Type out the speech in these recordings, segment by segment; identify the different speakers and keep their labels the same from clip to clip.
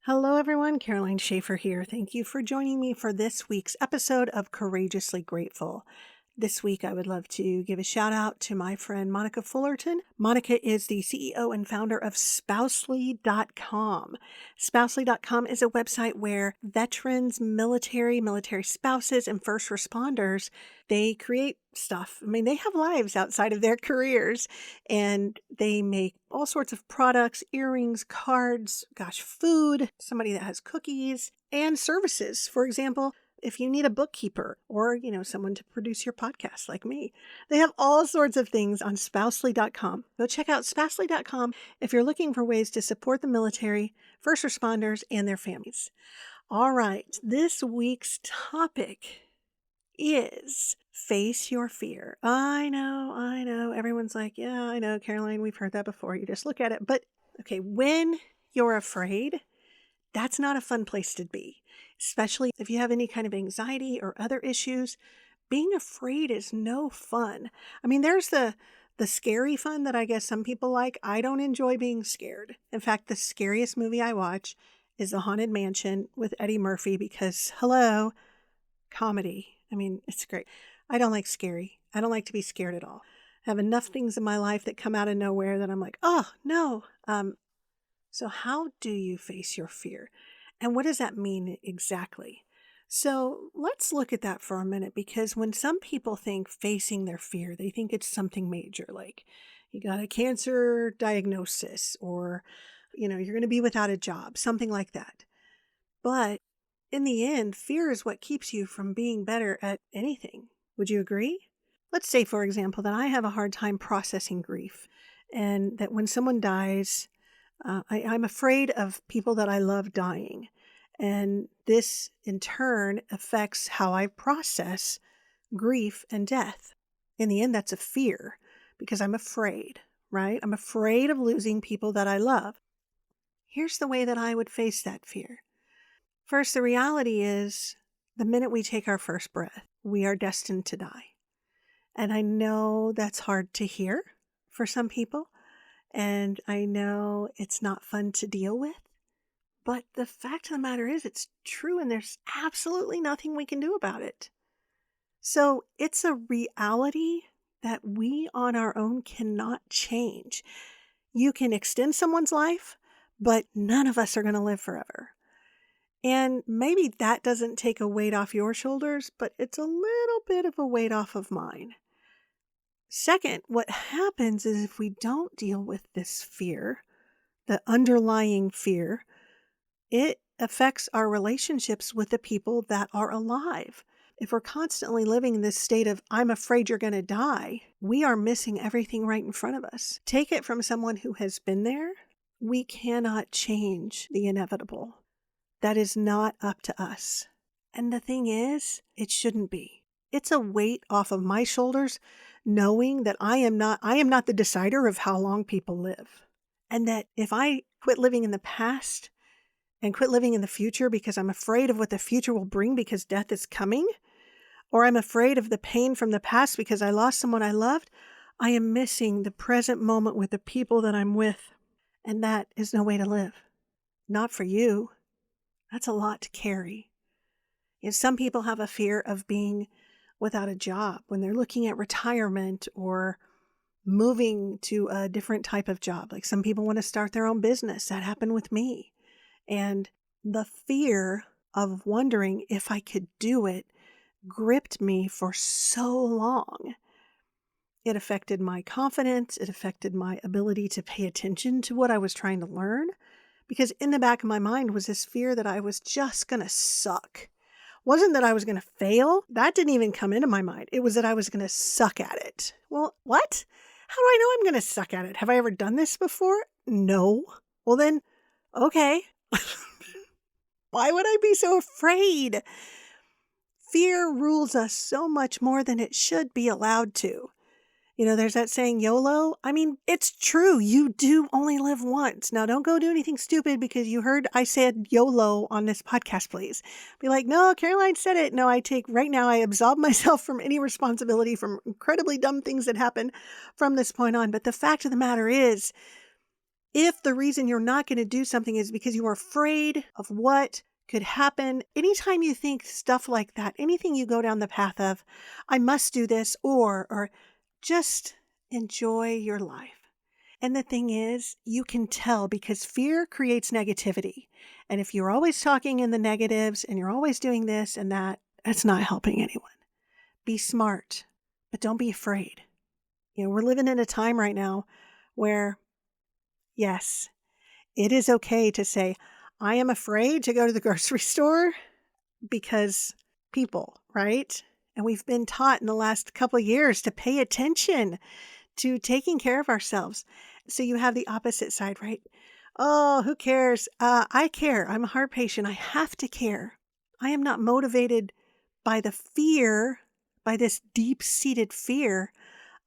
Speaker 1: Hello, everyone. Caroline Schaefer here. Thank you for joining me for this week's episode of Courageously Grateful. This week, I would love to give a shout out to my friend Monica Fullerton. Monica is the CEO and founder of Spousely.com. Spousely.com is a website where veterans, military spouses, and first responders, they create stuff. I mean, they have lives outside of their careers, and they make all sorts of products, earrings, cards, food, somebody that has cookies, and services. For example, if you need a bookkeeper or, someone to produce your podcast like me, they have all sorts of things on Spousely.com. Go check out Spousely.com if you're looking for ways to support the military, first responders, and their families. All right, this week's topic is face your fear. I know. Everyone's like, yeah, I know, Caroline, we've heard that before. You just look at it. But okay, when you're afraid, that's not a fun place to be, especially if you have any kind of anxiety or other issues. Being afraid is no fun. I mean, there's the scary fun that I guess some people like. I don't enjoy being scared. In fact, the scariest movie I watch is The Haunted Mansion with Eddie Murphy because, hello, comedy. I mean, it's great. I don't like scary. I don't like to be scared at all. I have enough things in my life that come out of nowhere that I'm like, oh, no. So how do you face your fear? And what does that mean exactly? So let's look at that for a minute, because when some people think facing their fear, they think it's something major, like you got a cancer diagnosis or, you're going to be without a job, something like that. But in the end, fear is what keeps you from being better at anything. Would you agree? Let's say, for example, that I have a hard time processing grief, and that when someone dies, I'm afraid of people that I love dying. And this, in turn, affects how I process grief and death. In the end, that's a fear because I'm afraid, right? I'm afraid of losing people that I love. Here's the way that I would face that fear. First, the reality is the minute we take our first breath, we are destined to die. And I know that's hard to hear for some people. And I know it's not fun to deal with, but the fact of the matter is it's true, and there's absolutely nothing we can do about it. So it's a reality that we on our own cannot change. You can extend someone's life, but none of us are going to live forever. And maybe that doesn't take a weight off your shoulders, but it's a little bit of a weight off of mine. Second, what happens is if we don't deal with this fear, the underlying fear, it affects our relationships with the people that are alive. If we're constantly living in this state of, I'm afraid you're going to die, we are missing everything right in front of us. Take it from someone who has been there. We cannot change the inevitable. That is not up to us. And the thing is, it shouldn't be. It's a weight off of my shoulders, knowing that I am not the decider of how long people live. And that if I quit living in the past and quit living in the future because I'm afraid of what the future will bring because death is coming, or I'm afraid of the pain from the past because I lost someone I loved, I am missing the present moment with the people that I'm with. And that is no way to live. Not for you. That's a lot to carry. Some people have a fear of being without a job when they're looking at retirement or moving to a different type of job. Like some people want to start their own business. That happened with me. And the fear of wondering if I could do it gripped me for so long. It affected my confidence. It affected my ability to pay attention to what I was trying to learn. Because in the back of my mind was this fear that I was just going to suck. Wasn't that I was going to fail. That didn't even come into my mind. It was that I was going to suck at it. Well, what? How do I know I'm going to suck at it? Have I ever done this before? No. Well then, okay. Why would I be so afraid? Fear rules us so much more than it should be allowed to. There's that saying, YOLO. I mean, it's true. You do only live once. Now, don't go do anything stupid because you heard I said YOLO on this podcast, please. Be like, no, Caroline said it. No, I absolve myself from any responsibility from incredibly dumb things that happen from this point on. But the fact of the matter is, If the reason you're not going to do something is because you are afraid of what could happen, anytime you think stuff like that, anything you go down the path of, I must do this, or just enjoy your life. And the thing is, you can tell because fear creates negativity. And if you're always talking in the negatives and you're always doing this and that, it's not helping anyone. Be smart, but don't be afraid. We're living in a time right now where, yes, it is okay to say, I am afraid to go to the grocery store because people, right? And we've been taught in the last couple of years to pay attention to taking care of ourselves. So you have the opposite side, right? Oh, who cares? I care. I'm a heart patient. I have to care. I am not motivated by the fear, by this deep-seated fear.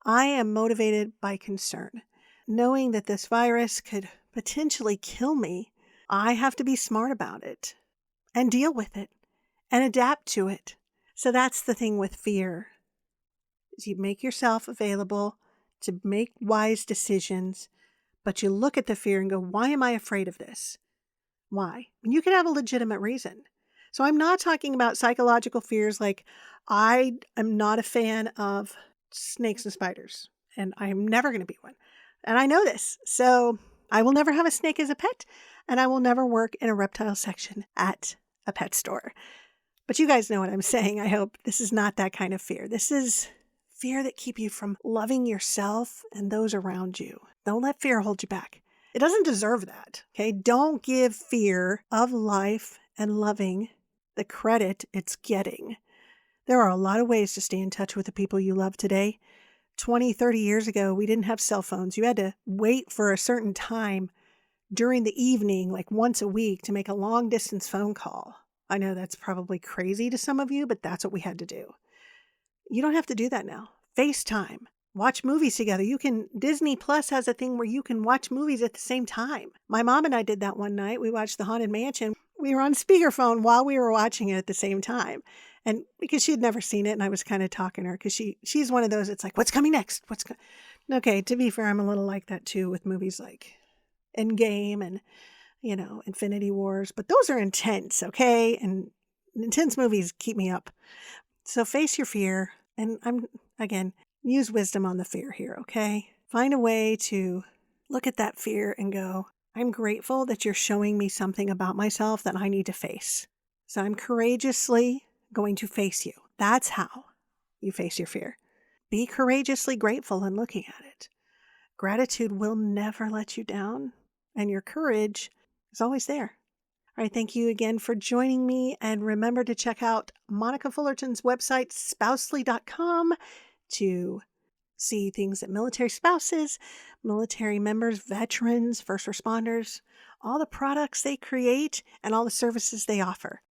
Speaker 1: I am motivated by concern. Knowing that this virus could potentially kill me, I have to be smart about it and deal with it and adapt to it. So that's the thing with fear. Is you make yourself available to make wise decisions, but you look at the fear and go, why am I afraid of this? Why? And you can have a legitimate reason. So I'm not talking about psychological fears like I am not a fan of snakes and spiders, and I'm never going to be one. And I know this. So I will never have a snake as a pet, and I will never work in a reptile section at a pet store. But you guys know what I'm saying. I hope this is not that kind of fear. This is fear that keep you from loving yourself and those around you. Don't let fear hold you back. It doesn't deserve that. Okay. Don't give fear of life and loving the credit it's getting. There are a lot of ways to stay in touch with the people you love today. 20, 30 years ago, we didn't have cell phones. You had to wait for a certain time during the evening, like once a week, to make a long distance phone call. I know that's probably crazy to some of you, but that's what we had to do. You don't have to do that now. FaceTime. Watch movies together. Disney Plus has a thing where you can watch movies at the same time. My mom and I did that one night. We watched The Haunted Mansion. We were on speakerphone while we were watching it at the same time. And because she had never seen it and I was kind of talking to her because she's one of those, it's like, what's coming next? Okay, to be fair, I'm a little like that too with movies like Endgame and, Infinity Wars. But those are intense, okay? And intense movies keep me up. So face your fear. And use wisdom on the fear here, okay? Find a way to look at that fear and go, I'm grateful that you're showing me something about myself that I need to face. So I'm courageously going to face you. That's how you face your fear. Be courageously grateful and looking at it. Gratitude will never let you down, and your courage is always there. All right, thank you again for joining me, and remember to check out Monica Fullerton's website, spousely.com, to see things that military spouses, military members, veterans, first responders, all the products they create, and all the services they offer.